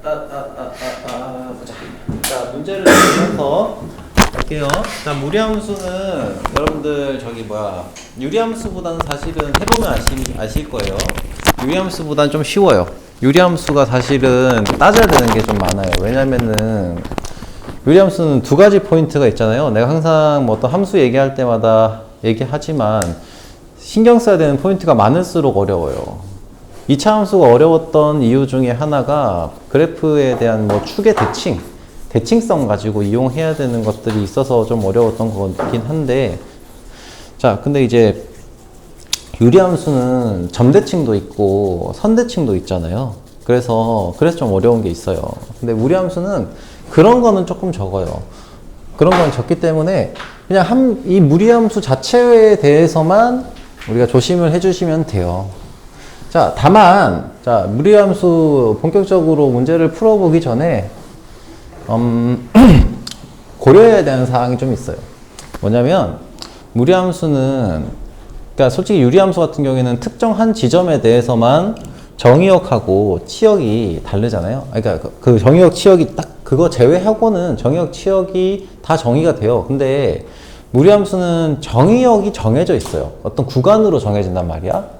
보자. 자, 문제를 보면서 할게요. 자, 무리함수는 여러분들 유리함수보다는 사실은 해보면 아실 거예요. 유리함수보다는 좀 쉬워요. 유리함수가 사실은 따져야 되는 게 좀 많아요. 왜냐면은 유리함수는 두 가지 포인트가 있잖아요. 내가 항상 뭐 어떤 함수 얘기할 때마다 얘기하지만 신경 써야 되는 포인트가 많을수록 어려워요. 2차 함수가 어려웠던 이유 중에 하나가 그래프에 대한 뭐 축의 대칭성 가지고 이용해야 되는 것들이 있어서 좀 어려웠던 거긴 한데, 자, 근데 이제 유리함수는 점대칭도 있고 선대칭도 있잖아요. 그래서 좀 어려운 게 있어요. 근데 무리함수는 그런 거는 조금 적어요. 그런 건 적기 때문에 그냥 이 무리함수 자체에 대해서만 우리가 조심을 해주시면 돼요. 자, 다만, 무리함수 본격적으로 문제를 풀어보기 전에, 고려해야 되는 사항이 좀 있어요. 뭐냐면, 무리함수는, 그러니까 솔직히 유리함수 같은 경우에는 특정한 지점에 대해서만 정의역하고 치역이 다르잖아요. 그러니까 그 정의역, 치역이 딱 그거 제외하고는 정의역, 치역이 다 정의가 돼요. 근데 무리함수는 정의역이 정해져 있어요. 어떤 구간으로 정해진단 말이야.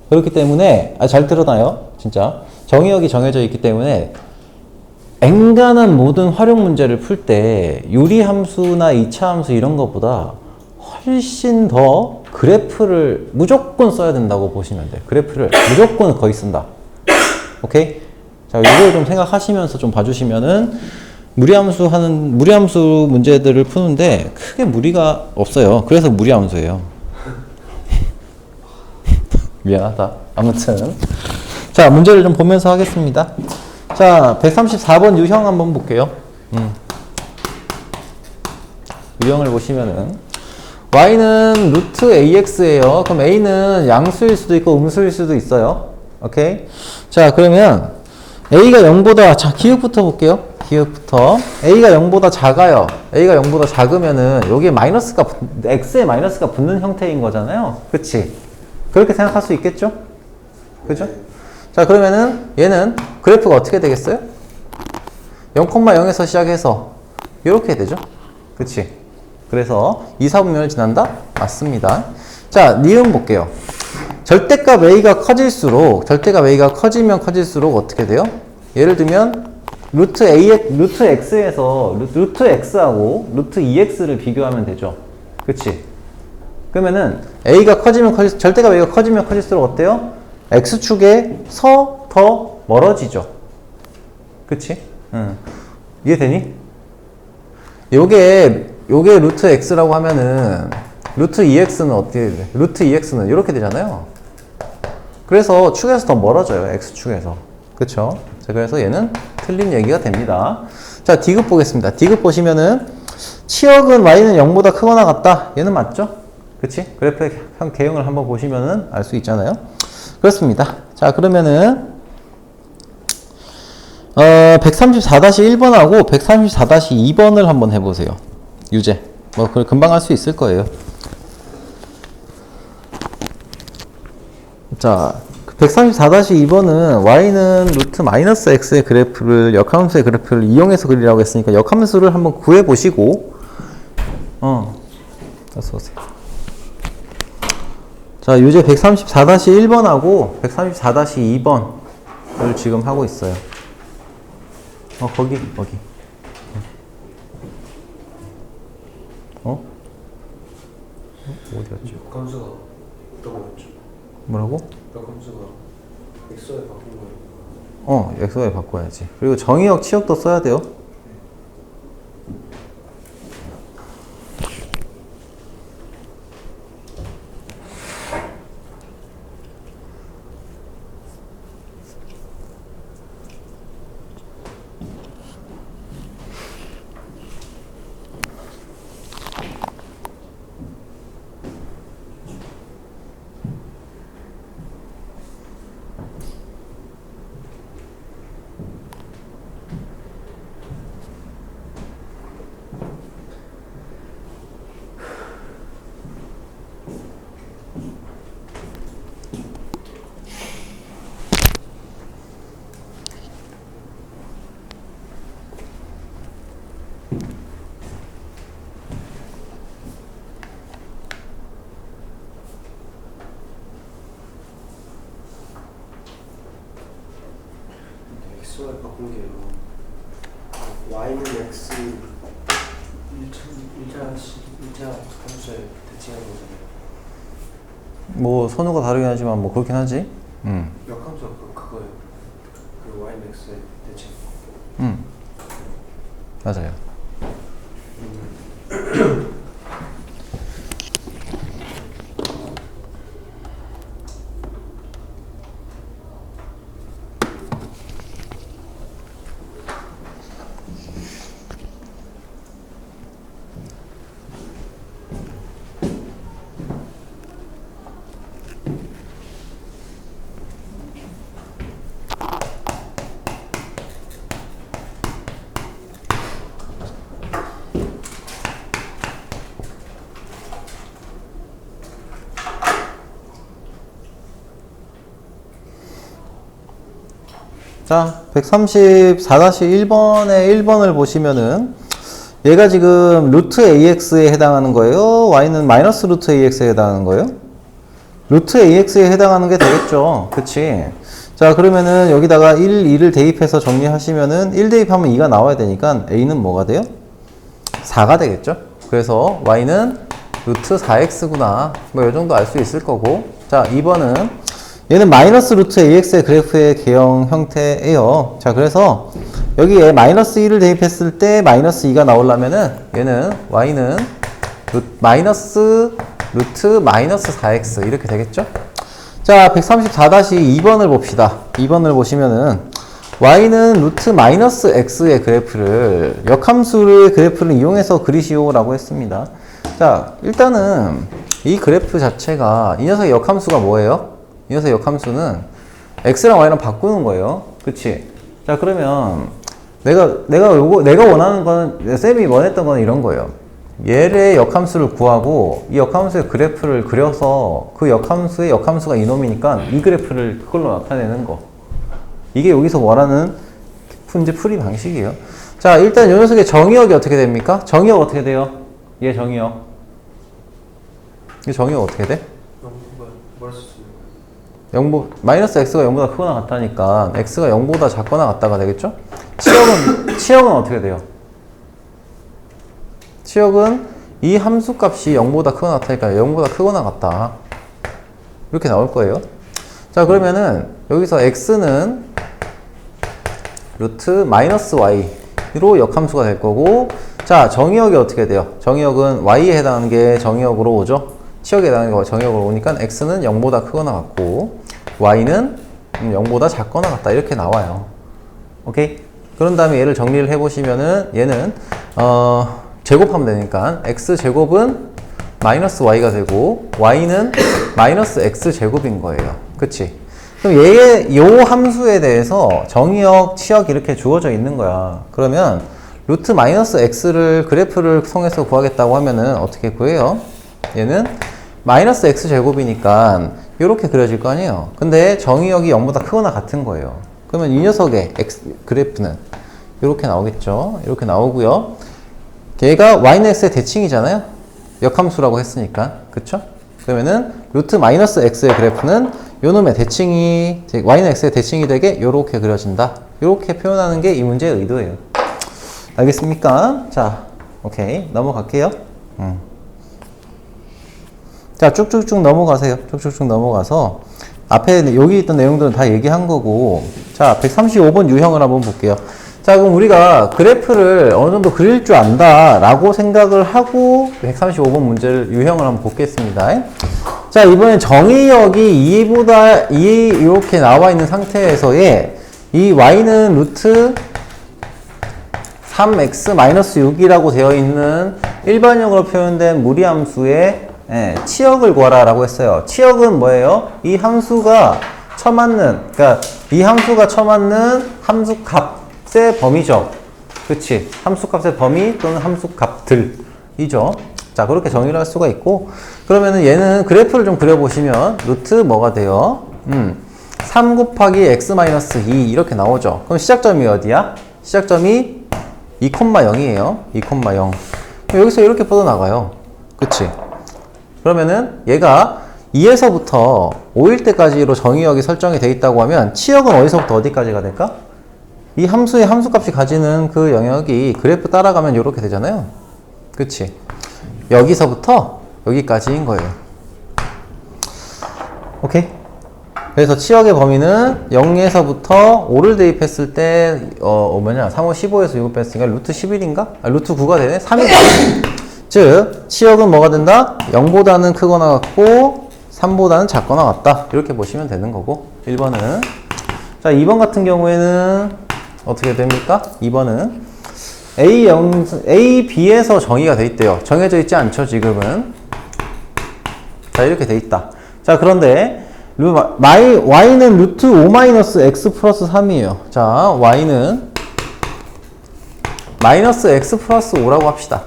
그렇기 때문에 잘 들어놔요. 진짜 정의역이 정해져 있기 때문에 엔간한 모든 활용 문제를 풀 때 유리함수나 2차 함수 이런 것보다 훨씬 더 그래프를 무조건 써야 된다고 보시면 돼요. 그래프를 무조건 거의 쓴다. 오케이? 자, 이걸 좀 생각하시면서 좀 봐주시면은 무리함수 문제들을 푸는데 크게 무리가 없어요. 그래서 무리함수예요. 미안하다. 아무튼. 자, 문제를 좀 보면서 하겠습니다. 자, 134번 유형 한번 볼게요. 유형을 보시면은, y는 루트 ax예요. 그럼 a는 양수일 수도 있고 음수일 수도 있어요. 오케이? 자, 그러면 a가 0보다, 기억부터 볼게요. 기억부터. a가 0보다 작아요. a가 0보다 작으면은, 여기에 x에 마이너스가 붙는 형태인 거잖아요. 그치? 그렇게 생각할 수 있겠죠? 그죠? 자, 그러면은 얘는 그래프가 어떻게 되겠어요? 0,0에서 시작해서 이렇게 되죠? 그치? 그래서 2, 4분면을 지난다? 맞습니다. 자, 니은 볼게요. 절대값 a가 커질수록 커질수록 어떻게 돼요? 예를 들면 루트 x에서 루트 x하고 루트 2x를 비교하면 되죠. 그치? 그러면은 절대값 a가 커지면 커질수록 어때요? x축에서 더 멀어지죠. 그치? 이해되니? 요게 루트 x라고 하면은 루트 2x는 어떻게 돼? 루트 2x는 이렇게 되잖아요. 그래서 축에서 더 멀어져요. x축에서. 그쵸? 자, 그래서 얘는 틀린 얘기가 됩니다. 자, D급 보겠습니다. D급 보시면은 치역은 y는 0보다 크거나 같다. 얘는 맞죠? 그치? 그래프의 개형을 한번 보시면은 알 수 있잖아요. 그렇습니다. 자, 그러면은 134-1번하고 134-2번을 한번 해보세요. 유제. 뭐 그걸 금방 할 수 있을 거예요. 자, 134-2번은 y는 루트 마이너스 x의 그래프를 역함수의 그래프를 이용해서 그리라고 했으니까 역함수를 한번 구해보시고 어서오세요. 자, 유제 134-1번하고 134-2번을 지금 하고 있어요. 거기. 어디였지? 역함수가 어떤 거였죠? 뭐라고? 역함수가 x에 바꾼 거예요? x에 바꿔야지. 그리고 정의역, 치역도 써야 돼요. XY 바꾼 게 Y는 X 1차 함수에 대칭하는 거잖아요. 뭐 선호가 다르긴 하지만 뭐 그렇긴 하지. 역함수가 그거예요. 그 Y는 X에 대칭. 맞아요. 자, 134-1번의 1번을 보시면은 얘가 지금 루트 AX에 해당하는 거예요? Y는 마이너스 루트 AX에 해당하는 거예요? 루트 AX에 해당하는 게 되겠죠. 그치? 자, 그러면은 여기다가 1, 2를 대입해서 정리하시면은 1 대입하면 2가 나와야 되니까 A는 뭐가 돼요? 4가 되겠죠? 그래서 Y는 루트 4X구나. 뭐 이 정도 알 수 있을 거고. 자, 2번은 얘는 마이너스 루트 AX의 그래프의 개형 형태예요. 자, 그래서 여기에 마이너스 1을 대입했을 때 마이너스 2가 나오려면은 얘는 Y는 마이너스 루트 마이너스 4X 이렇게 되겠죠? 자, 134-2번을 봅시다. 2번을 보시면은 Y는 루트 마이너스 X의 그래프를 역함수의 그래프를 이용해서 그리시오라고 했습니다. 자, 일단은 이 그래프 자체가 이 녀석의 역함수가 뭐예요? 이 녀석의 역함수는 X랑 Y랑 바꾸는 거예요. 그치? 자, 그러면 내가 원하는 건, 쌤이 원했던 건 이런 거예요. 얘의 역함수를 구하고 이 역함수의 그래프를 그려서 그 역함수의 역함수가 이놈이니까 이 그래프를 그걸로 나타내는 거. 이게 여기서 원하는 문제 풀이 방식이에요. 자, 일단 이 녀석의 정의역이 어떻게 됩니까? 정의역 어떻게 돼요? 얘 정의역. 이 정의역 어떻게 돼? 마이너스 x가 0보다 크거나 같다니까 x가 0보다 작거나 같다가 되겠죠? 치역은 어떻게 돼요? 치역은 이 함수값이 0보다 크거나 같다니까 0보다 크거나 같다. 이렇게 나올 거예요. 자, 그러면은 여기서 x는 루트 마이너스 y로 역함수가 될 거고, 자, 정의역이 어떻게 돼요? 정의역은 y에 해당하는 게 정의역으로 오죠? 치역에 해당하는 게 정의역으로 오니까 x는 0보다 크거나 같고 y는 0보다 작거나 같다 이렇게 나와요. 오케이? 그런 다음에 얘를 정리를 해보시면은 얘는 제곱하면 되니까 x제곱은 마이너스 y가 되고 y는 마이너스 x제곱인 거예요. 그치? 그럼 요 함수에 대해서 정의역, 치역 이렇게 주어져 있는 거야. 그러면 루트 마이너스 x를 그래프를 통해서 구하겠다고 하면은 어떻게 구해요? 얘는 마이너스 x제곱이니까 이렇게 그려질 거 아니에요. 근데 정의역이 0보다 크거나 같은 거예요. 그러면 이 녀석의 그래프는 이렇게 나오겠죠. 이렇게 나오고요. 얘가 y는 x의 대칭이잖아요. 역함수라고 했으니까. 그쵸? 그러면은 루트 마이너스 x의 그래프는 요놈의 대칭이 y는 x의 대칭이 되게 이렇게 그려진다. 이렇게 표현하는 게 이 문제의 의도예요. 알겠습니까? 자, 오케이. 넘어갈게요. 자, 쭉쭉쭉 넘어가세요. 쭉쭉쭉 넘어가서 앞에 여기 있던 내용들은 다 얘기한 거고, 자, 135번 유형을 한번 볼게요. 자, 그럼 우리가 그래프를 어느 정도 그릴 줄 안다 라고 생각을 하고 135번 문제를 유형을 한번 보겠습니다. 자, 이번엔 정의역이 2보다 2 이렇게 나와 있는 상태에서의 이 y는 루트 3x-6이라고 되어 있는 일반역으로 표현된 무리함수의 치역을 구하라 라고 했어요. 치역은 뭐예요? 이 함수가 처맞는, 그러니까 이 함수가 처맞는 함수값의 범위죠. 그치? 함수값의 범위 또는 함수값들이죠. 자, 그렇게 정의를 할 수가 있고, 그러면은 얘는 그래프를 좀 그려보시면 루트 뭐가 돼요? 3 곱하기 x-2 이렇게 나오죠. 그럼 시작점이 어디야? 시작점이 2,0이에요. 2,0. 여기서 이렇게 뻗어나가요. 그치? 그러면은 얘가 2에서부터 5일 때까지로 정의역이 설정이 돼 있다고 하면 치역은 어디서부터 어디까지가 될까? 이 함수의 함수값이 가지는 그 영역이 그래프 따라가면 이렇게 되잖아요. 그치? 여기서부터 여기까지인 거예요. 오케이? 그래서 치역의 범위는 0에서부터 5를 대입했을 때, 3호 15에서 6을 뺐으니까 루트 11인가? 루트 9가 되네? 3이다. 즉, 치역은 뭐가 된다? 0보다는 크거나 같고, 3보다는 작거나 같다. 이렇게 보시면 되는 거고, 1번은. 자, 2번 같은 경우에는 어떻게 됩니까? 2번은 A, B에서 정의가 돼 있대요. 정해져 있지 않죠, 지금은. 자, 이렇게 돼 있다. 자, 그런데, y는 루트 5-x 플러스 3이에요. 자, y는 마이너스 x 플러스 5라고 합시다.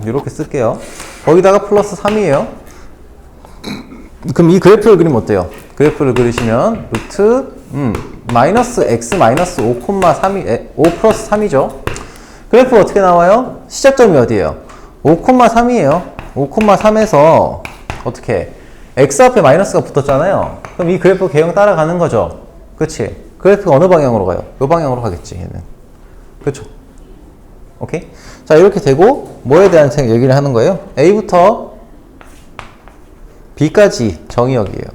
이렇게 쓸게요. 거기다가 플러스 3이에요. 그럼 이 그래프를 그리면 어때요? 그래프를 그리시면 루트 마이너스 x 마이너스 5,3이 5 플러스 3이죠. 그래프 어떻게 나와요? 시작점이 어디예요? 5,3이에요. 5,3에서 어떻게 해? x 앞에 마이너스가 붙었잖아요. 그럼 이 그래프 개형 따라가는 거죠. 그치? 그래프가 어느 방향으로 가요? 요 방향으로 가겠지, 얘는. 그쵸? 오케이? 자, 이렇게 되고, 뭐에 대한 얘기를 하는 거예요? A부터 B까지 정의역이에요.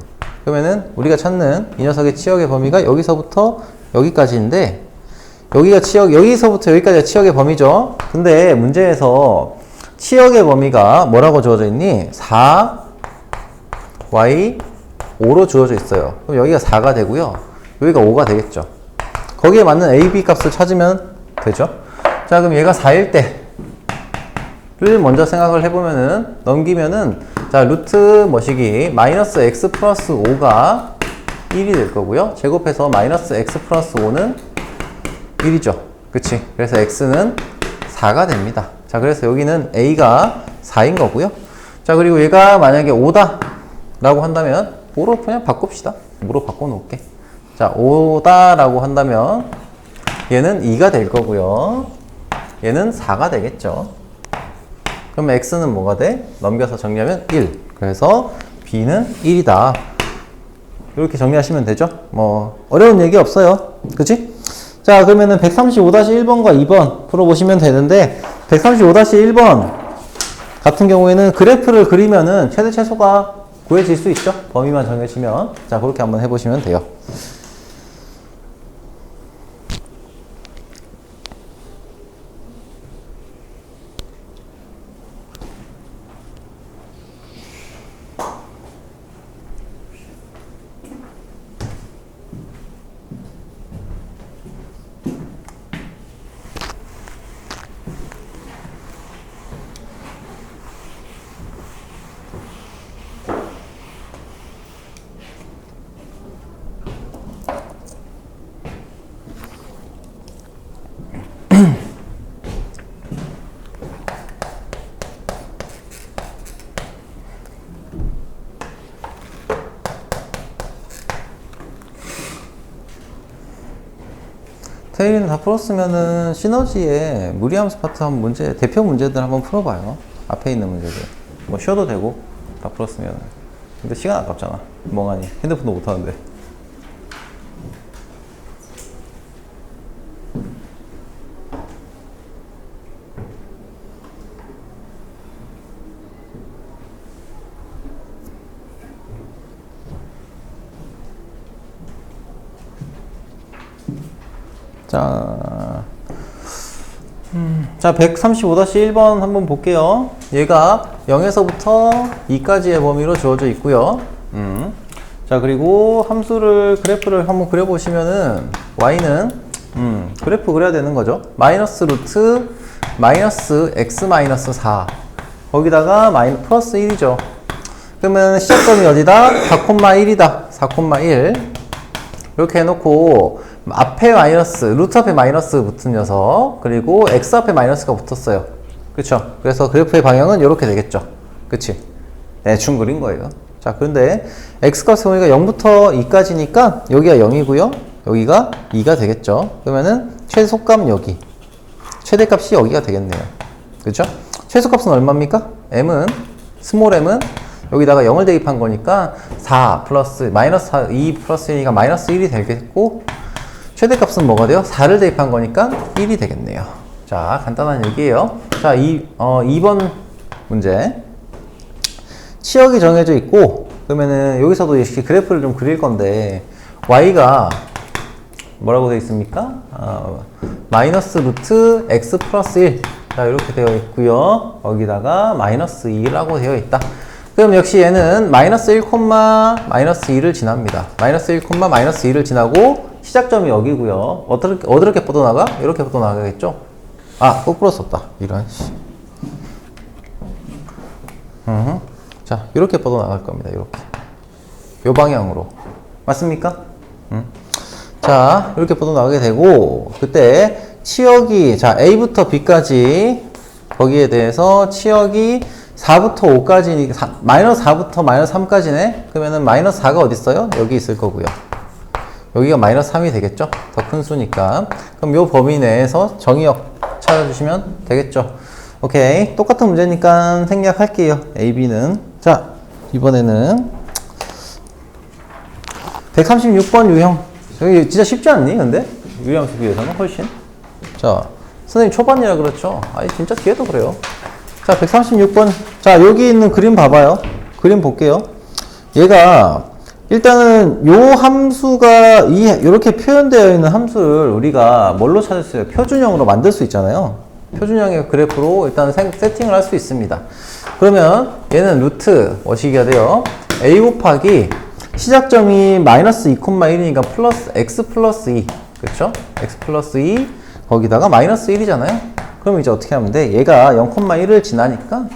그러면은, 우리가 찾는 이 녀석의 치역의 범위가 여기서부터 여기까지인데, 여기가 여기서부터 여기까지가 치역의 범위죠? 근데 문제에서 치역의 범위가 뭐라고 주어져 있니? 4, y 5로 주어져 있어요. 그럼 여기가 4가 되고요. 여기가 5가 되겠죠. 거기에 맞는 a, b 값을 찾으면 되죠. 자, 그럼 얘가 4일 때를 먼저 생각을 해보면은, 넘기면은, 자, 루트 뭐시기? 마이너스 x 플러스 5가 1이 될 거고요. 제곱해서 마이너스 x 플러스 5는 1이죠. 그치? 그래서 x는 4가 됩니다. 자, 그래서 여기는 a가 4인 거고요. 자, 그리고 얘가 만약에 5다 라고 한다면 5로 그냥 바꿉시다. 5로 바꿔놓을게. 자, 5다 라고 한다면 얘는 2가 될 거고요. 얘는 4가 되겠죠. 그럼 x는 뭐가 돼? 넘겨서 정리하면 1. 그래서 b는 1이다. 이렇게 정리하시면 되죠. 뭐 어려운 얘기 없어요. 그치? 자, 그러면은 135-1번과 2번 풀어보시면 되는데, 135-1번 같은 경우에는 그래프를 그리면은 최대 최소가 구해질 수 있죠? 범위만 정해지면. 자, 그렇게 한번 해보시면 돼요. 테일은 다 풀었으면은 시너지의 무리함수 파트 한번 문제, 대표 문제들 한번 풀어봐요. 앞에 있는 문제들. 뭐 쉬어도 되고, 다 풀었으면. 근데 시간 아깝잖아. 멍하니. 핸드폰도 못하는데. 자, 135-1번 한번 볼게요. 얘가 0에서부터 2까지의 범위로 주어져 있고요. 자, 그리고 함수를, 그래프를 한번 그려보시면은, y는, 그래프 그려야 되는 거죠. 마이너스 루트, 마이너스 x 마이너스 4. 거기다가 플러스 1이죠. 그러면 시작점이 어디다? 4,1이다. 4,1. 이렇게 해놓고, 앞에 마이너스, 루트 앞에 마이너스 붙은 녀석, 그리고 x 앞에 마이너스가 붙었어요. 그쵸? 그래서 그래프의 방향은 이렇게 되겠죠. 그치? 대충 그린 거예요. 자, 그런데 x값의 범위가 0부터 2까지니까 여기가 0이고요. 여기가 2가 되겠죠. 그러면은 최소값 여기, 최대값이 여기가 되겠네요. 그쵸? 최소값은 얼마입니까? m은, 스몰 m은 여기다가 0을 대입한 거니까 4 플러스 마이너스 2 플러스 1이니까 마이너스 1이 되겠고, 최대값은 뭐가 돼요? 4를 대입한 거니까 1이 되겠네요. 자, 간단한 얘기예요. 자, 2번 문제. 치역이 정해져 있고, 그러면은 여기서도 이렇게 그래프를 좀 그릴 건데, y가 뭐라고 되어 있습니까? 마이너스 루트 x 플러스 1. 자, 이렇게 되어 있고요. 여기다가 마이너스 2라고 되어 있다. 그럼 역시 얘는 마이너스 1, 마이너스 2를 지납니다. 마이너스 1, 마이너스 2를 지나고 시작점이 여기고요. 어떻게 뻗어나가? 이렇게 뻗어나가겠죠? 아, 거꾸로 썼다. 이런. 자, 이렇게 뻗어나갈 겁니다. 이렇게. 요 방향으로. 맞습니까? 자, 이렇게 뻗어나가게 되고, 그때 치역이, 자, A부터 B까지, 거기에 대해서 치역이 4부터 5까지, 마이너스 4부터 마이너스 3까지네? 그러면은 마이너스 4가 어디 있어요? 여기 있을 거고요. 여기가 마이너스 3이 되겠죠? 더 큰 수니까. 그럼 요 범위 내에서 정의역 찾아주시면 되겠죠? 오케이. 똑같은 문제니까 생략할게요. A, B는. 자, 이번에는 136번 유형. 여기 진짜 쉽지 않니? 근데? 유형수 비해서는 훨씬. 자, 선생님 초반이라 그렇죠? 아니, 진짜 뒤에도 그래요. 자, 136번. 자, 여기 있는 그림 봐봐요. 그림 볼게요. 얘가, 일단은 요 함수가, 이렇게 표현되어 있는 함수를 우리가 뭘로 찾을 수 있어요? 표준형으로 만들 수 있잖아요. 표준형의 그래프로 일단 세팅을 할 수 있습니다. 그러면 얘는 루트, 뭐시기가 돼요? a 곱하기 시작점이 마이너스 2,1이니까 플러스 x 플러스 2. 그쵸? x 플러스 2, 거기다가 마이너스 1이잖아요? 그럼 이제 어떻게 하면 돼? 얘가 0,1을 지나니까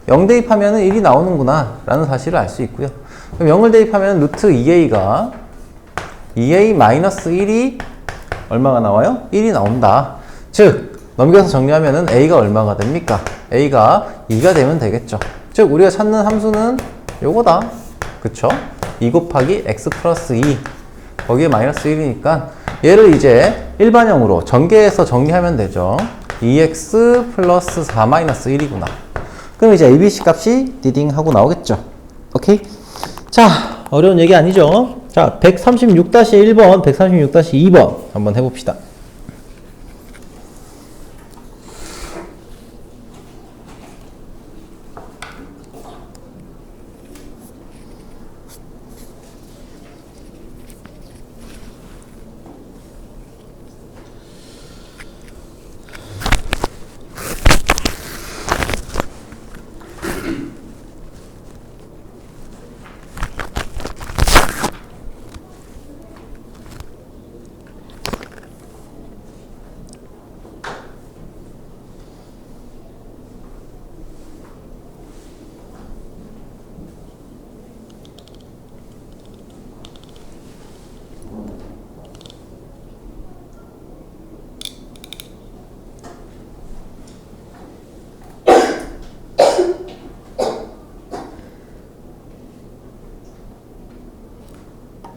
0 대입하면 1이 나오는구나 라는 사실을 알 수 있고요. 그럼 0을 대입하면 루트 2a가 2a 마이너스 1이 얼마가 나와요? 1이 나온다. 즉, 넘겨서 정리하면은 a가 얼마가 됩니까? a가 2가 되면 되겠죠. 즉, 우리가 찾는 함수는 요거다. 그쵸? 2 곱하기 x 플러스 2. 거기에 마이너스 1이니까 얘를 이제 일반형으로 전개해서 정리하면 되죠. 2x 플러스 4 마이너스 1이구나. 그럼 이제 ABC 값이 디딩 하고 나오겠죠. 오케이? 자, 어려운 얘기 아니죠? 자, 136-1번, 136-2번 한번 해봅시다.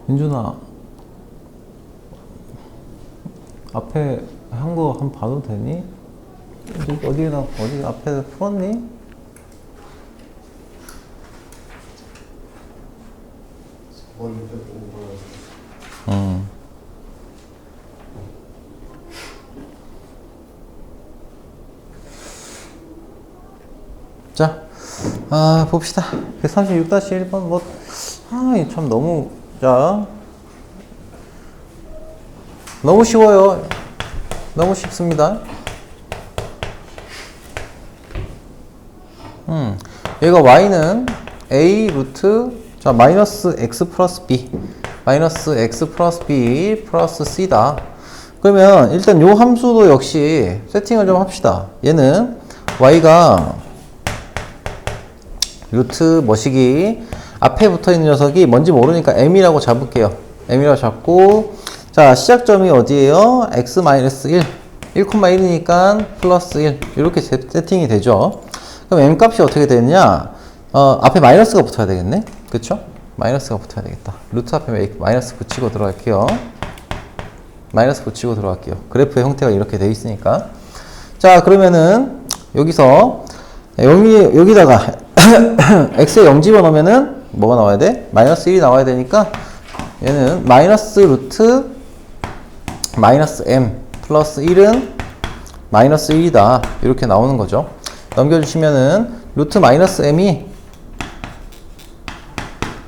민준아, 앞에 한 거 한번 봐도 되니? 어디 앞에 풀었니? 자, 봅시다. 136-1번, 참 너무, 자, 너무 쉬워요. 너무 쉽습니다. 얘가 y는 a 루트, 자, 마이너스 x 플러스 b, 마이너스 x 플러스 b 플러스 c다. 그러면 일단 요 함수도 역시 세팅을 좀 합시다. 얘는 y가 루트 뭐시기, 앞에 붙어 있는 녀석이 뭔지 모르니까 m이라고 잡을게요. m이라고 잡고, 자, 시작점이 어디예요? x-1, 1,1이니까 플러스 1. 이렇게 세팅이 되죠. 그럼 m 값이 어떻게 되느냐? 앞에 마이너스가 붙어야 되겠네? 그쵸? 마이너스가 붙어야 되겠다. 루트 앞에 마이너스 붙이고 들어갈게요. 마이너스 붙이고 들어갈게요. 그래프의 형태가 이렇게 되어 있으니까. 자, 그러면은 여기서 여기다가 x에 0 집어넣으면은 뭐가 나와야 돼? 마이너스 1이 나와야 되니까 얘는 마이너스 루트 마이너스 m 플러스 1은 마이너스 1이다. 이렇게 나오는 거죠. 넘겨주시면은 루트 마이너스 m이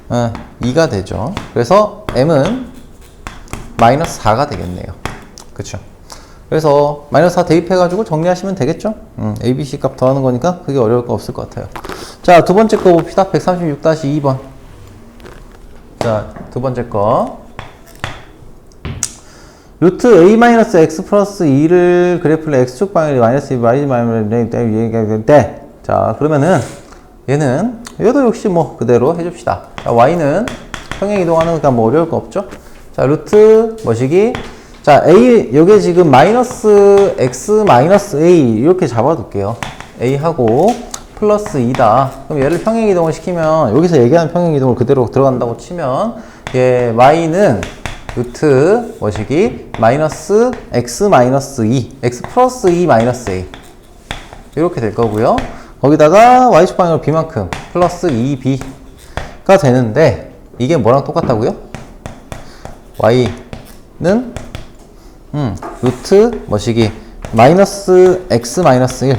2가 되죠. 그래서 m은 마이너스 4가 되겠네요. 그쵸? 그래서 마이너스 4 대입해가지고 정리하시면 되겠죠? A, B, C 값 더하는 거니까 그게 어려울 거 없을 것 같아요. 자, 두 번째 거 봅시다. 136-2번. 자, 두 번째 거. 루트 A-X 플러스 2를 그래프를 X축 방향이 마이너스 2, 마이너스 때. 자, 그러면은 얘도 역시 뭐 그대로 해줍시다. 자, Y는 평행 이동하는 거니까 뭐 어려울 거 없죠? 자, 루트 뭐시기? 자, A, 요게 지금 마이너스 X 마이너스 A 이렇게 잡아둘게요. A하고 플러스 2다. 그럼 얘를 평행 이동을 시키면 여기서 얘기하는 평행 이동을 그대로 들어간다고 치면 얘 Y는 루트 뭐시기? 마이너스 X 마이너스 2 X 플러스 2 마이너스 A 이렇게 될 거고요. 거기다가 Y축 방향으로 B만큼 플러스 2B가 되는데 이게 뭐랑 똑같다고요? Y는 루트 뭐시기? 마이너스 X 마이너스 1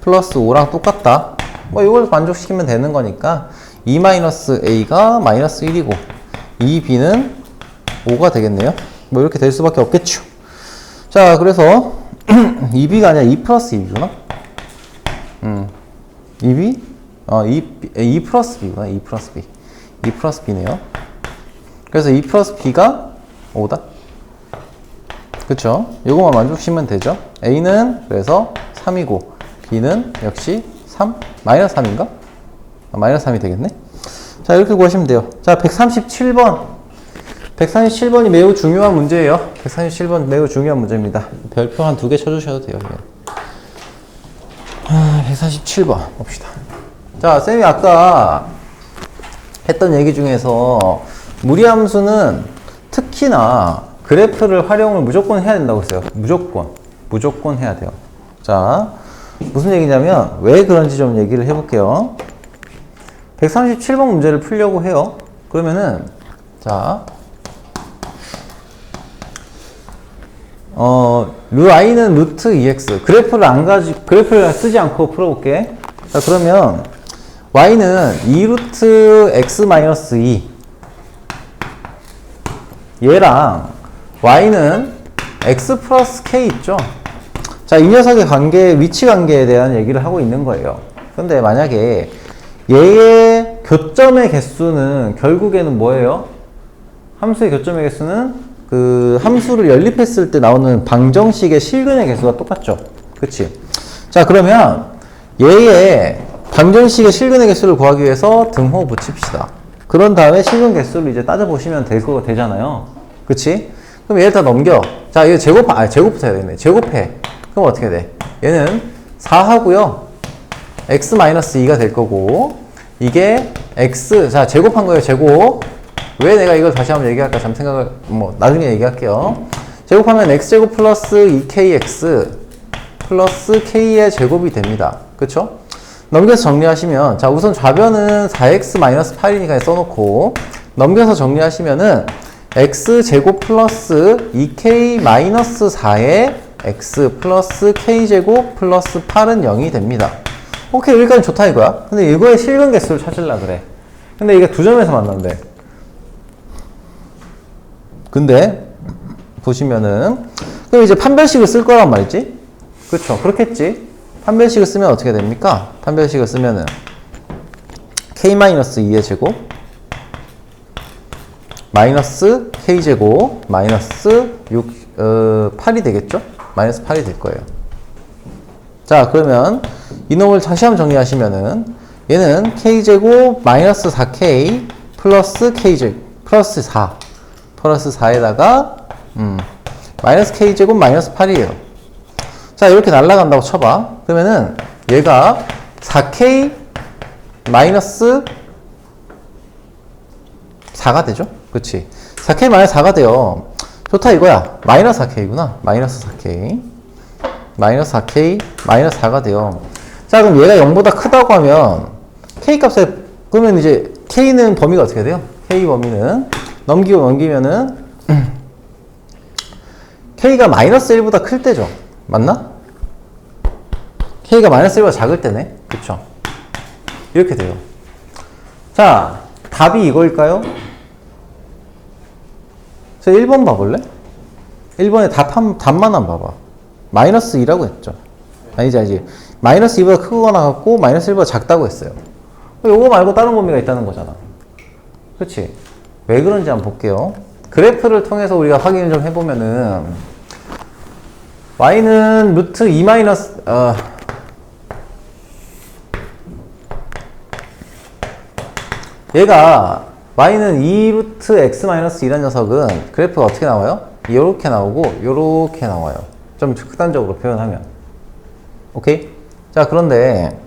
플러스 5랑 똑같다. 뭐 이걸 만족시키면 되는 거니까 2 마이너스 A가 마이너스 1이고 2B는 5가 되겠네요. 뭐 이렇게 될 수밖에 없겠죠. 자, 그래서 2B가 아니라 2 플러스 2B구나. 2B? 2 플러스 B구나. 2 플러스 B. 2 플러스 B네요. 그래서 2 플러스 B가 5다. 그쵸? 요거만 만족시키면 되죠. A는 그래서 3이고 B는 역시 3? 마이너스 3인가? 마이너스 3이 되겠네. 자, 이렇게 구하시면 돼요. 자, 137번. 137번이 매우 중요한 문제예요. 137번 매우 중요한 문제입니다. 별표 한 2개 쳐주셔도 돼요. 147번 봅시다. 자, 쌤이 아까 했던 얘기 중에서 무리함수는 특히나 그래프를 활용을 무조건 해야 된다고 했어요. 무조건 해야 돼요. 자, 무슨 얘기냐면 왜 그런지 좀 얘기를 해볼게요. 137번 문제를 풀려고 해요. 그러면은 자, I는 루트 2x 그래프를 쓰지 않고 풀어볼게. 자, 그러면 Y는 2루트 x 마이너스 2 얘랑 Y는 x 플러스 k 있죠? 자, 이 녀석의 관계, 위치 관계에 대한 얘기를 하고 있는 거예요. 근데 만약에 얘의 교점의 개수는 결국에는 뭐예요? 함수의 교점의 개수는 그 함수를 연립했을 때 나오는 방정식의 실근의 개수가 똑같죠? 그치? 자, 그러면 얘의 방정식의 실근의 개수를 구하기 위해서 등호 붙입시다. 그런 다음에 실근 개수를 이제 따져보시면 되잖아요. 그치? 그럼 얘를 다 넘겨. 자, 이거 제곱부터 해야 되겠네. 제곱해. 그럼 어떻게 돼? 얘는 4하고요. x-2가 될 거고, 이게 x, 자, 제곱한 거예요, 제곱. 왜 내가 이걸 다시 한번 얘기할까? 잠 생각을, 나중에 얘기할게요. 제곱하면 x제곱 플러스 2kx 플러스 k의 제곱이 됩니다. 그쵸? 넘겨서 정리하시면, 자, 우선 좌변은 4x-8이니까 써놓고, 넘겨서 정리하시면은, x제곱 플러스 2k-4의 x 플러스 k제곱 플러스 8은 0이 됩니다. 오케이, 여기까지 좋다 이거야. 근데 이거의 실근 개수를 찾으려고 그래. 근데 이게 두 점에서 만난대. 근데 보시면은 그럼 이제 판별식을 쓸 거란 말이지. 그쵸? 그렇겠지. 판별식을 쓰면 어떻게 됩니까? 판별식을 쓰면은 k-2의 제곱 마이너스 k제곱 마이너스 8이 되겠죠? 마이너스 8이 될 거예요. 자, 그러면 이놈을 다시 한번 정리하시면은 얘는 k제곱 마이너스 4k 플러스 k제곱 플러스 4 플러스 4에다가 마이너스 k제곱 마이너스 8이에요. 자, 이렇게 날아간다고 쳐봐. 그러면은 얘가 4k 마이너스 4가 되죠? 그치? 4k 마이너스 4가 돼요. 좋다 이거야. 마이너스 4k구나. 마이너스 4k 마이너스 4k 마이너스 4가 돼요. 자, 그럼 얘가 0보다 크다고 하면 k 값에 그러면 이제 k는 범위가 어떻게 돼요? k 범위는 넘기면은 K가 마이너스 1보다 클 때죠. 맞나? K가 마이너스 1보다 작을 때네. 그쵸? 이렇게 돼요. 자, 답이 이거일까요? 자, 1번 봐볼래? 1번에 답만 한 봐봐. 마이너스 2라고 했죠. 아니지. 마이너스 2보다 크거나 같고 마이너스 1보다 작다고 했어요. 요거 말고 다른 범위가 있다는 거잖아. 그치? 왜 그런지 한번 볼게요. 그래프를 통해서 우리가 확인을 좀 해보면은 y는 루트 2 마이너스 얘가 y는 2 루트 x 마이너스 2란 녀석은 그래프가 어떻게 나와요? 요렇게 나오고 요렇게 나와요. 좀 극단적으로 표현하면. 오케이? 자, 그런데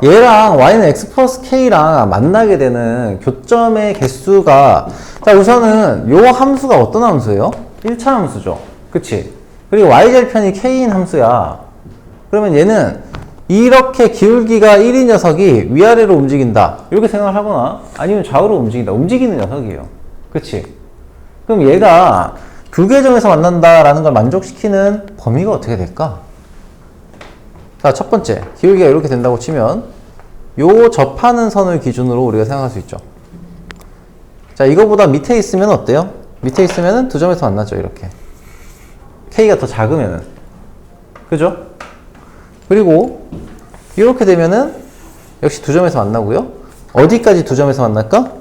얘랑 y는 x 플러스 k랑 만나게 되는 교점의 개수가, 자, 우선은 요 함수가 어떤 함수예요? 1차 함수죠. 그치? 그리고 y절편이 k인 함수야. 그러면 얘는 이렇게 기울기가 1인 녀석이 위아래로 움직인다. 이렇게 생각을 하거나 아니면 좌우로 움직인다. 움직이는 녀석이에요. 그치? 그럼 얘가 두 개 점에서 만난다라는 걸 만족시키는 범위가 어떻게 될까? 자, 첫 번째. 기울기가 이렇게 된다고 치면 요 접하는 선을 기준으로 우리가 생각할 수 있죠. 자, 이거보다 밑에 있으면 어때요? 밑에 있으면은 두 점에서 만나죠. 이렇게. K가 더 작으면은. 그죠? 그리고 이렇게 되면은 역시 두 점에서 만나고요. 어디까지 두 점에서 만날까?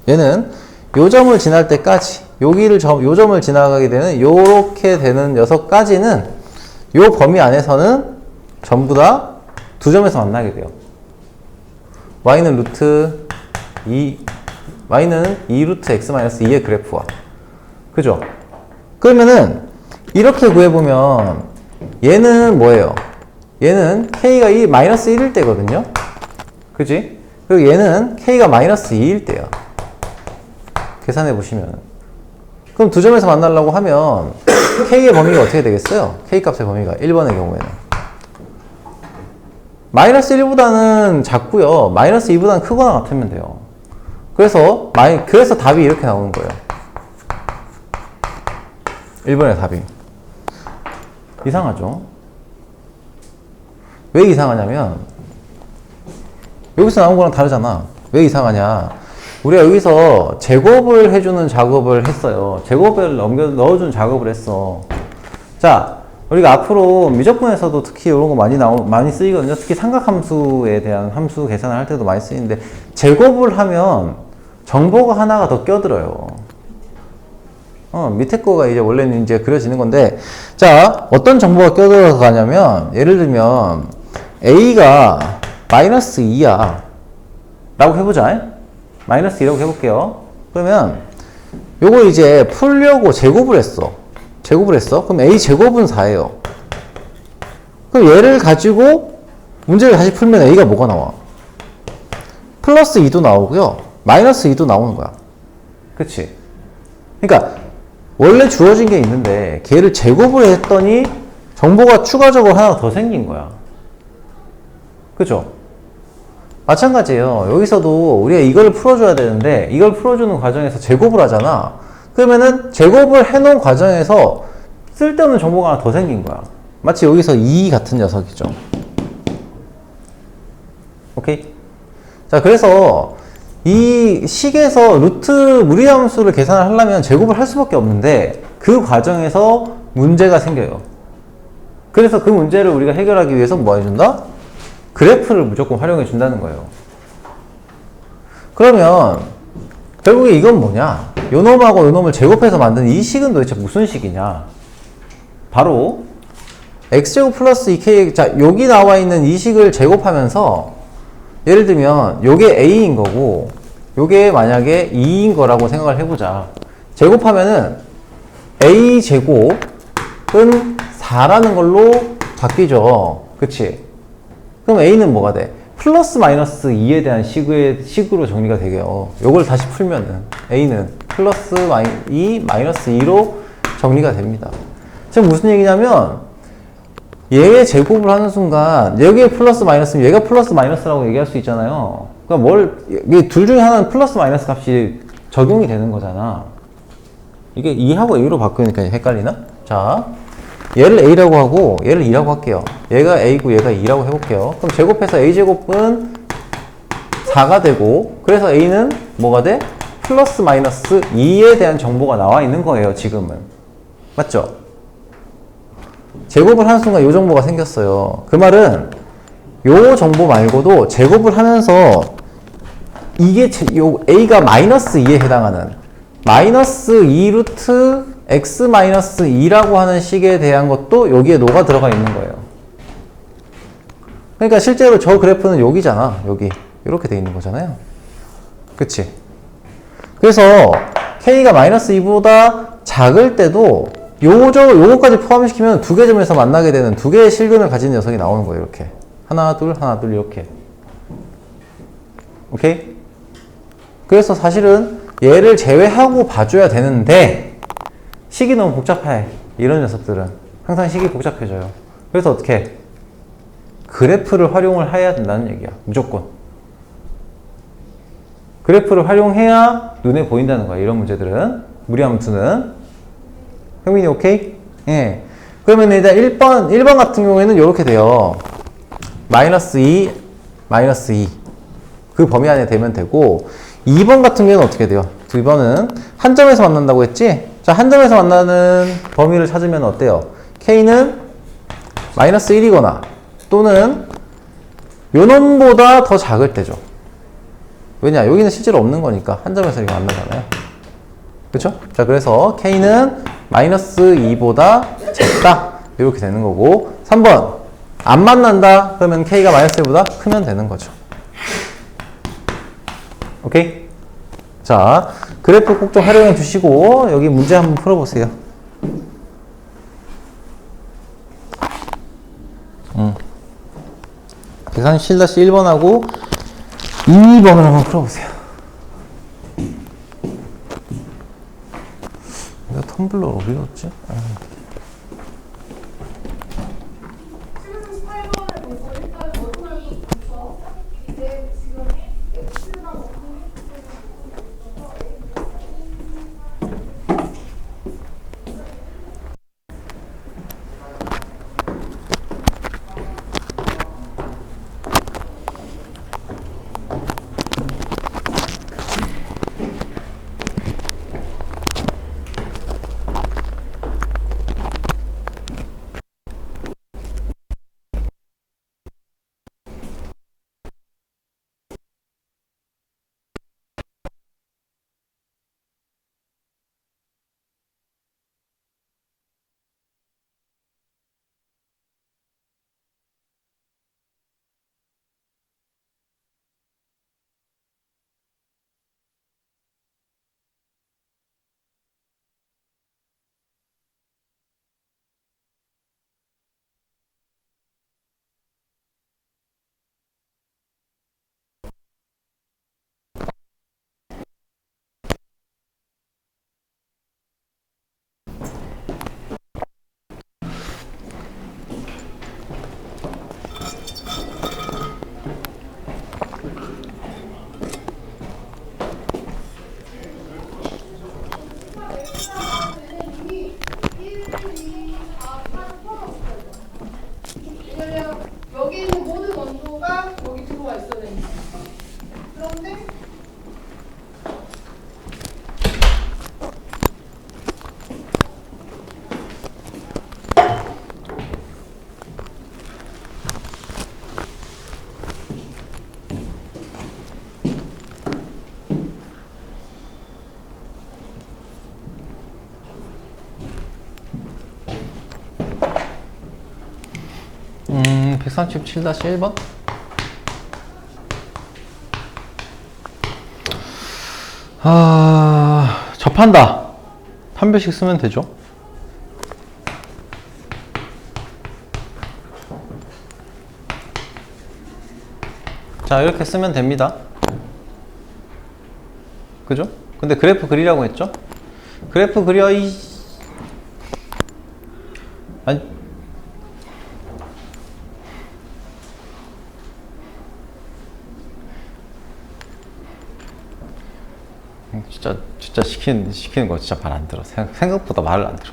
얘는 요 점을 지날 때까지 요 점을 지나가게 되는 요렇게 되는 녀석까지는 요 범위 안에서는 전부 다 두 점에서 만나게 돼요. y는 루트 2 루트 x 마이너스 2의 그래프와. 그죠? 그러면은 이렇게 구해보면 얘는 뭐예요? 얘는 k가 마이너스 1일 때거든요. 그지? 그리고 얘는 k가 마이너스 2일 때야. 계산해 보시면. 그럼 두 점에서 만나려고 하면 k의 범위가 어떻게 되겠어요? k 값의 범위가 1번의 경우에는 마이너스 1보다는 작고요. 마이너스 2보다는 크거나 같으면 돼요. 그래서 답이 이렇게 나오는 거예요. 1번의 답이. 이상하죠? 왜 이상하냐면 여기서 나온 거랑 다르잖아. 왜 이상하냐? 우리가 여기서 제곱을 해주는 작업을 했어요. 제곱을 넣어주는 작업을 했어. 자, 우리가 앞으로 미적분에서도 특히 이런 거 많이 쓰이거든요. 특히 삼각함수에 대한 함수 계산을 할 때도 많이 쓰이는데, 제곱을 하면 정보가 하나가 더 껴들어요. 밑에 거가 이제 원래는 이제 그려지는 건데, 자, 어떤 정보가 껴들어가냐면, 예를 들면, A가 마이너스 2야. 라고 해보자. 마이너스 2라고 해볼게요. 그러면, 요거 이제 풀려고 제곱을 했어. 그럼 A 제곱은 4예요. 그럼 얘를 가지고 문제를 다시 풀면 A가 뭐가 나와? 플러스 2도 나오고요. 마이너스 2도 나오는 거야. 그치? 그러니까, 원래 주어진 게 있는데 걔를 제곱을 했더니 정보가 추가적으로 하나 더 생긴 거야. 그죠? 마찬가지예요. 여기서도 우리가 이걸 풀어줘야 되는데 이걸 풀어주는 과정에서 제곱을 하잖아. 그러면은 제곱을 해놓은 과정에서 쓸데없는 정보가 하나 더 생긴 거야. 마치 여기서 2 같은 녀석이죠. 오케이? 자, 그래서 이 식에서 루트 무리함수를 계산을 하려면 제곱을 할 수밖에 없는데 그 과정에서 문제가 생겨요. 그래서 그 문제를 우리가 해결하기 위해서 뭐 해준다? 그래프를 무조건 활용해 준다는 거예요. 그러면 결국에 이건 뭐냐? 요 놈하고 요 놈을 제곱해서 만든 이 식은 도대체 무슨 식이냐? 바로 x제곱 플러스 2k, 자, 여기 나와 있는 이 식을 제곱하면서 예를 들면 요게 a인 거고 요게 만약에 2인 거라고 생각을 해보자. 제곱하면은 a 제곱은 4라는 걸로 바뀌죠. 그치? 그럼 a는 뭐가 돼? 플러스 마이너스 2에 대한 식으로 정리가 되게요. 요걸 다시 풀면은 a는 플러스 2 마이너스 2로 정리가 됩니다. 지금 무슨 얘기냐면 얘의 제곱을 하는 순간 여기에 플러스 마이너스면 얘가 플러스 마이너스라고 얘기할 수 있잖아요. 그러니까 둘 중에 하나는 플러스 마이너스 값이 적용이 되는 거잖아. 이게 2하고 A로 바꾸니까 헷갈리나? 자, 얘를 A라고 하고 얘를 2라고 할게요. 얘가 A고 얘가 2라고 해볼게요. 그럼 제곱해서 A제곱은 4가 되고, 그래서 A는 뭐가 돼? 플러스 마이너스 2에 대한 정보가 나와 있는 거예요, 지금은. 맞죠? 제곱을 하는 순간 이 정보가 생겼어요. 그 말은 요 정보 말고도 제곱을 하면서 이게 요 A가 마이너스 2에 해당하는 마이너스 2 루트 x 마이너스 2라고 하는 식에 대한 것도 여기에 녹아 들어가 있는 거예요. 그러니까 실제로 저 그래프는 여기잖아. 여기. 이렇게 돼 있는 거잖아요. 그치? 그래서 k가 마이너스 2보다 작을 때도 요거까지 포함시키면 두 개 점에서 만나게 되는 두 개의 실근을 가진 녀석이 나오는 거예요. 이렇게. 하나, 둘, 이렇게. 오케이? 그래서 사실은 얘를 제외하고 봐줘야 되는데 식이 너무 복잡해. 이런 녀석들은. 항상 식이 복잡해져요. 그래서 어떻게 해? 그래프를 활용을 해야 된다는 얘기야. 무조건. 그래프를 활용해야 눈에 보인다는 거야. 이런 문제들은. 무리함수는. 형민이 오케이? 예. 그러면 일단 1번 같은 경우에는 이렇게 돼요. 마이너스 2, 마이너스 2. 그 범위 안에 되면 되고, 2번 같은 경우는 어떻게 돼요? 2번은 한 점에서 만난다고 했지? 자, 한 점에서 만나는 범위를 찾으면 어때요? k는 마이너스 1이거나 또는 요 놈보다 더 작을 때죠. 왜냐? 여기는 실제로 없는 거니까 한 점에서 이렇게 만나잖아요. 그쵸? 자, 그래서 k는 마이너스 2보다 작다. 이렇게 되는 거고, 3번 안 만난다. 그러면 k가 마이너스 1보다 크면 되는 거죠. 오케이? 자, 그래프 꼭 좀 활용해 주시고 여기 문제 한번 풀어보세요. 계산 7-1번하고 2번을 한번 풀어보세요. 내가 텀블러를 어디 뒀지? 여기 있는 모든 원소가 여기 들어와 있어야 되니까. 그런데 음, 137-1번? 접한다. 한 별씩 쓰면 되죠. 자, 이렇게 쓰면 됩니다. 그죠? 근데 그래프 그리라고 했죠? 그래프 그려, 아니, 진짜 시키는 거 진짜 말 안 들어. 생각보다 말을 안 들어.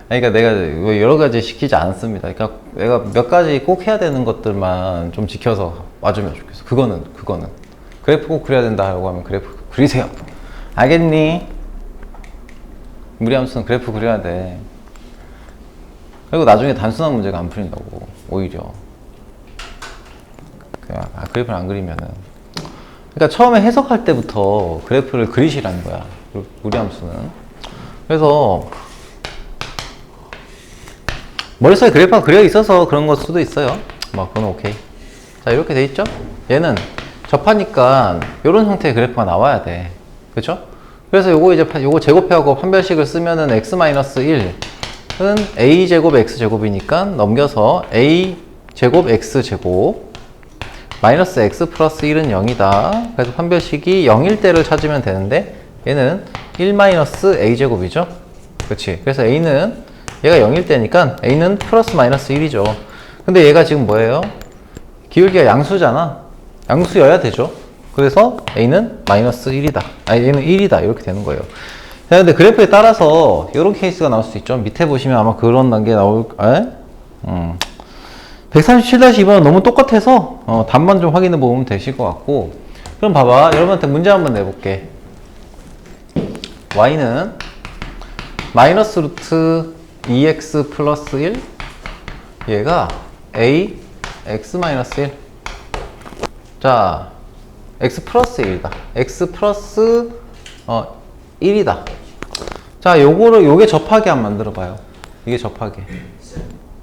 그러니까 내가 뭐 여러 가지 시키지 않습니다. 그러니까 내가 몇 가지 꼭 해야 되는 것들만 좀 지켜서 와주면 좋겠어. 그거는. 그래프 꼭 그려야 된다고 하면 그래프 그리세요. 알겠니? 무리함수는 그래프 그려야 돼. 그리고 나중에 단순한 문제가 안 풀린다고, 오히려. 그래프를 안 그리면은. 그러니까 처음에 해석할 때부터 그래프를 그리시라는 거야, 무리함수는. 그래서 머릿속에 그래프가 그려 있어서 그런 걸 수도 있어요. 뭐 그건 오케이. 자, 이렇게 돼 있죠? 얘는 접하니까 이런 형태의 그래프가 나와야 돼. 그렇죠? 그래서 요거 제곱해하고 판별식을 쓰면은 x-1은 a제곱 x제곱이니까 넘겨서 a제곱 x제곱 마이너스 x 플러스 1은 0이다. 그래서 판별식이 0일 때를 찾으면 되는데 얘는 1 마이너스 a제곱이죠. 그렇지? 그래서 a는 얘가 0일 때니까 a는 플러스 마이너스 1이죠. 근데 얘가 지금 뭐예요? 기울기가 양수잖아. 양수여야 되죠. 그래서 a는 마이너스 1이다. 아니, 얘는 1이다. 이렇게 되는 거예요. 자, 근데 그래프에 따라서 이런 케이스가 나올 수도 있죠. 밑에 보시면 아마 그런 단계 나올, 137-2번은 너무 똑같아서 답만 좀 확인해 보면 되실 것 같고. 그럼 봐봐. 여러분한테 문제 한번 내볼게. y는 마이너스 루트 2x 플러스 1, 얘가 a x 마이너스 1. 자, x 플러스 1이다. x 플러스 1이다. 자, 요게 접하게 한번 만들어 봐요. 이게 접하게.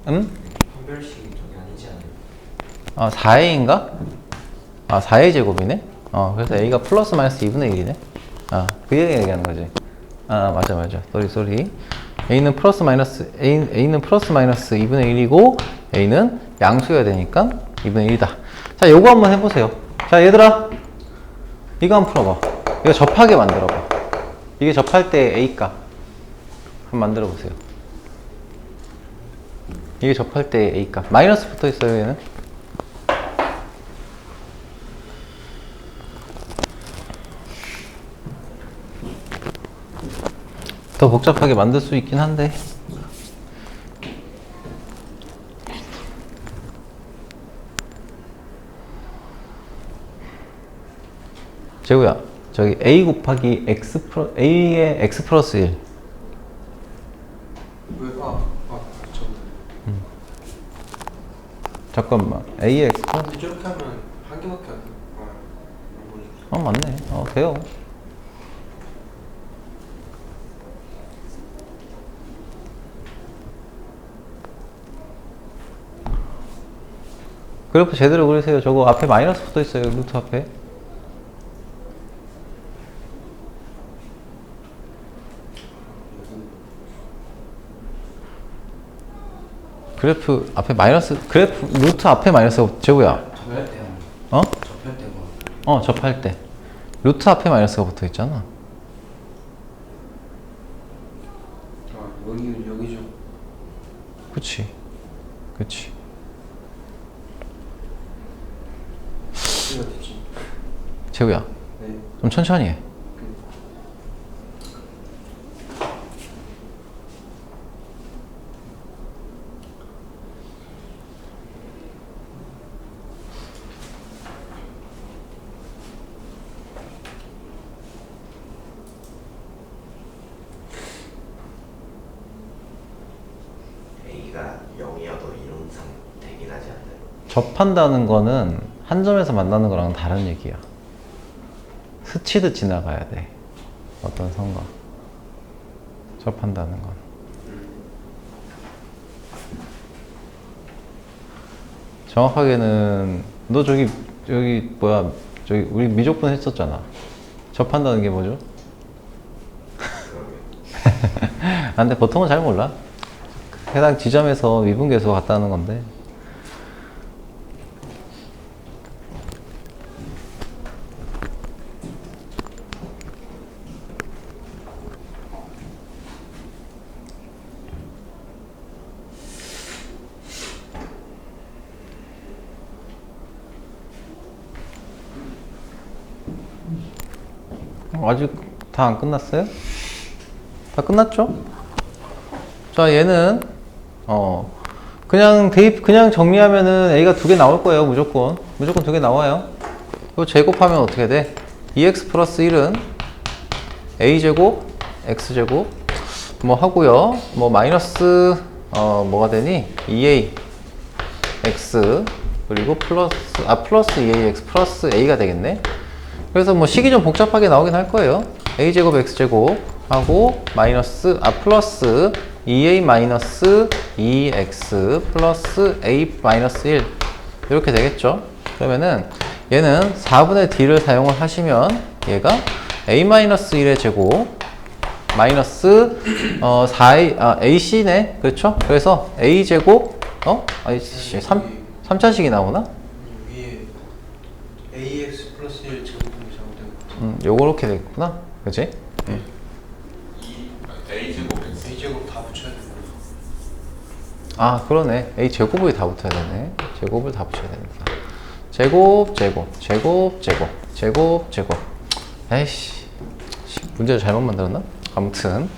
응? 판별식이 저게 아니지 않아요? 4a인가? 4a 제곱이네? 그래서 a가 플러스 마이너스 2분의 1이네? 그 얘기하는 거지. 맞아. 쏘리. a는 플러스 마이너스 2분의 1이고, a는 양수여야 되니까 2분의 1이다. 자, 요거 한번 해보세요. 자, 얘들아. 이거 한번 풀어봐. 이거 접하게 만들어봐. 이게 접할 때 a값. 한번 만들어보세요. 이게 접할 때 a값. 마이너스 붙어 있어요, 얘는. 더 복잡하게 만들 수 있긴 한데. 재우야, 저기 a 곱하기 a의 x 플러스 1. 왜? 잠깐만, a의 x 플러스 근데 저렇게 하면 한 개밖에 안 보니까. 맞네. 돼요. 그래프 제대로 그리세요. 저거 앞에 마이너스 붙어 있어요. 루트 앞에. 그래프 앞에 마이너스, 루트 앞에 마이너스가 제고야. 접할 때요. 어? 접할 때고. 접할 때. 루트 앞에 마이너스가 붙어 있잖아. 여기죠. 그치. 이거 되지. 재우야, 네. 좀 천천히 해. A가 0이어도 이론상 되긴 하지 않나요? 접한다는 거는 한 점에서 만나는 거랑은 다른 얘기야. 스치듯 지나가야 돼. 어떤 선과. 접한다는 건. 정확하게는 너 저기 우리 미적분 했었잖아. 접한다는 게 뭐죠? 근데 보통은 잘 몰라. 해당 지점에서 미분계수 같다는 건데. 아직 다 안 끝났어요? 다 끝났죠? 자, 얘는 그냥 정리하면은 a가 2개 나올 거예요. 무조건 2개 나와요. 이거 제곱하면 어떻게 돼? 2x 플러스 1은 a제곱 x제곱 뭐 하고요. 뭐 마이너스 뭐가 되니? 2a x 그리고 플러스 2ax 플러스 a가 되겠네. 그래서 뭐 식이 좀 복잡하게 나오긴 할 거예요. a제곱 x제곱 하고 플러스 2a 마이너스 2x 플러스 a 마이너스 1 이렇게 되겠죠. 그러면은 얘는 4분의 d를 사용을 하시면 얘가 a 마이너스 1의 제곱 마이너스 ac네. 그렇죠? 그래서 a 제곱 아이씨 3차식이 나오나? 위에 ax 플러스 1 제곱이 잘못된 거. 요렇게 되겠구나. 그치? a제곱 x a제곱 다 붙여야 되는 거. 아, 그러네. a 제곱을 다 붙여야 되네. 제곱을 다 붙여야 됩니다. 제곱. 에이씨, 문제를 잘못 만들었나? 아무튼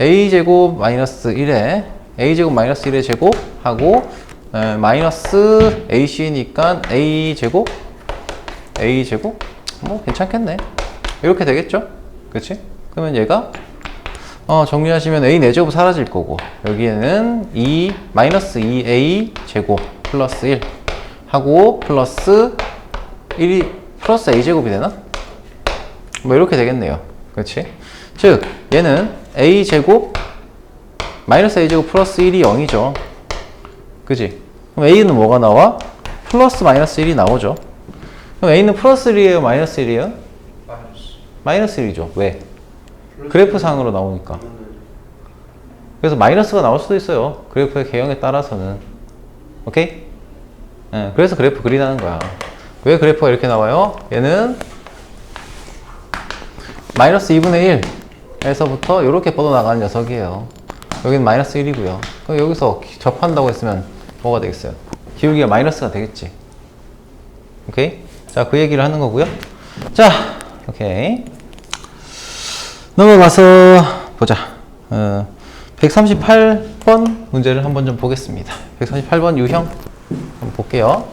a 제곱 마이너스 1의 제곱 하고 마이너스 ac니까 a 제곱 뭐 괜찮겠네. 이렇게 되겠죠? 그치? 그러면 얘가 정리하시면 a 4제곱 사라질 거고 여기에는 마이너스 2a 제곱 플러스 1 하고 플러스 a 제곱이 되나? 뭐 이렇게 되겠네요. 그렇지? 즉 얘는 a 제곱 마이너스 a 제곱 플러스 1이 0이죠. 그지? 그럼 a는 뭐가 나와? 플러스 마이너스 1이 나오죠. 그럼 a는 플러스 1이에요? 마이너스 1이에요? 마이너스 1이죠. 왜? 그래프 상으로 나오니까. 그래서 마이너스가 나올 수도 있어요. 그래프의 개형에 따라서는. 오케이? 네, 그래서 그래프 그리라는 거야. 왜 그래프가 이렇게 나와요? 얘는 마이너스 2분의 1에서부터 이렇게 뻗어나가는 녀석이에요. 여기는 마이너스 1이고요. 그럼 여기서 접한다고 했으면 뭐가 되겠어요? 기울기가 마이너스가 되겠지. 오케이? 자, 그 얘기를 하는 거고요. 자, 오케이. 넘어가서 보자. 138번 문제를 한번 좀 보겠습니다. 138번 유형 한번 볼게요.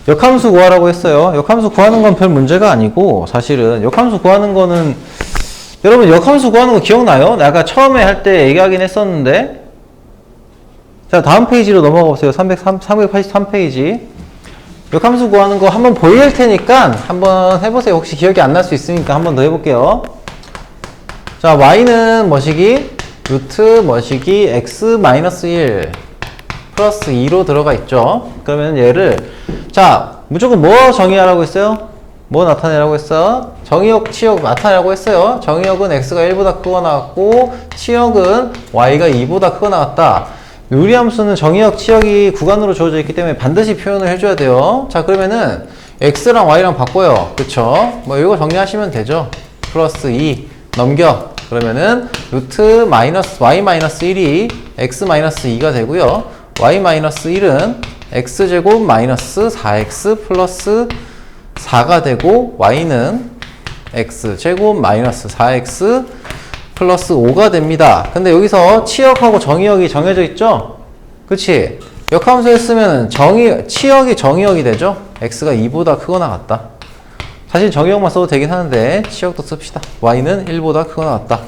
역함수 구하라고 했어요. 역함수 구하는 건 별 문제가 아니고 사실은 역함수 구하는 거는 여러분 역함수 구하는 거 기억나요? 내가 처음에 할 때 얘기하긴 했었는데 자, 다음 페이지로 넘어가 보세요. 383페이지. 역함수 구하는 거 한번 보일 테니까 한번 해보세요. 혹시 기억이 안 날 수 있으니까 한번 더 해볼게요. 자, y는 뭐시기? 루트 뭐시기? x-1 플러스 2로 들어가 있죠. 그러면 얘를 자, 무조건 뭐 정의하라고 했어요? 뭐 나타내라고 했어? 정의역, 치역 나타내라고 했어요. 정의역은 x가 1보다 크거나 같고 치역은 y가 2보다 크거나 같다. 유리함수는 정의역, 치역이 구간으로 주어져 있기 때문에 반드시 표현을 해줘야 돼요. 자, 그러면은 x랑 y랑 바꿔요. 그쵸? 뭐 이거 정리하시면 되죠. 플러스 2 넘겨. 그러면은 루트 마이너스 y 마이너스 1이 x 마이너스 2가 되고요. y 마이너스 1은 x제곱 마이너스 4x 플러스 4가 되고 y는 x제곱 마이너스 4x 플러스 5가 됩니다. 근데 여기서 치역하고 정의역이 정해져 있죠? 그치? 역함수 했으면 치역이 정의역이 되죠? x가 2보다 크거나 같다. 사실 정의역만 써도 되긴 하는데 치역도 씁시다. y는 1보다 크거나 같다.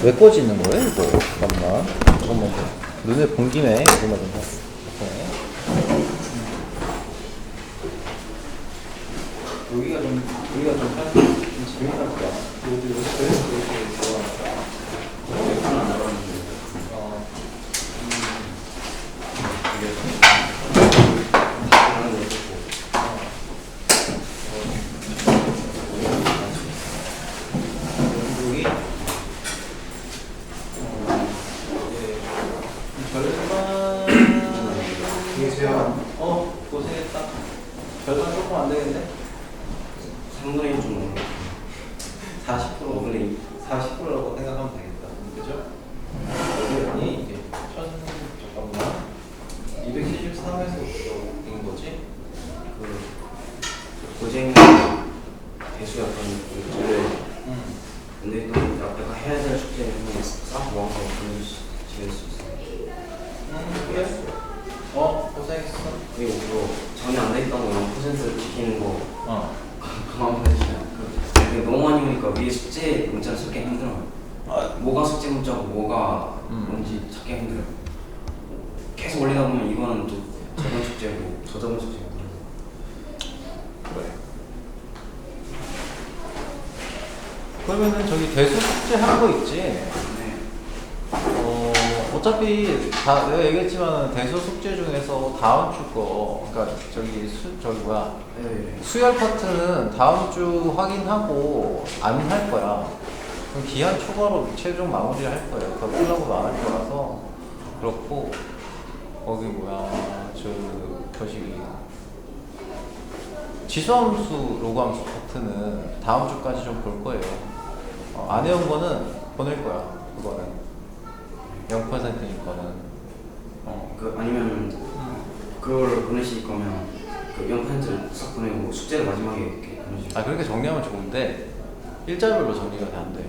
왜 꺼지는 거예요, 이거? 잠깐만. 눈에 본 김에 이거만 좀 해. 여기가 좀 재밌다 보다. 여기 그래서 이렇게 좋아하나? 여기 절반 계세요. 고생했다. 절반 조금 안 되겠네. 3분의 1 정도. 40% 5분의 2. 40%라고 생각하면 되겠다. 그죠? 여기 이게 잠깐만 273에서부터인 거지? 고쟁이 대수가 그런 문제를 근데 또 내가 해야 될 숙제는 쌓고 와서 보내주실 수 있어요. 그래? 고생했어. 그리고 전혀 안 돼 있던 거 0% 지키는 거 그만 보내주세요. 너무 많이 오니까 위에 숙제 문자를 찾기 힘들어요. 뭐가 숙제 문자고 뭐가 뭔지 찾기 힘들어요. 계속 올리다 보면 이거는 또 저번 숙제고 저저번 숙제고. 그래. 그러면은 저기 대수 숙제 한 거 있지? 네. 어차피 내가 얘기했지만 대수 숙제 중에서 다음 주 거, 그러니까 네. 수열 파트는 다음 주 확인하고 안 할 거야. 그럼 기한 초과로 최종 마무리 할 거예요. 더 풀라고 안 할 거라서 그렇고 거기 거시기 지수함수, 로그함수 파트는 다음 주까지 좀 볼 거예요. 안 해온 거는 보낼 거야. 그거는 0%니까는. 아니면 그걸 보내실 거면 그 0%를 싹 보내고 숙제를 마지막에 이렇게 보내시고. 그렇게 정리하면 좋은데 일자별로 정리가 안 돼.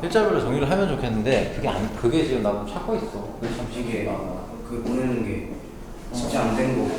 일자별로 정리를 하면 좋겠는데 그게 지금 나도 찾고 있어. 그게 참 이게 신기해. 그 보내는 게 진짜 안 된 거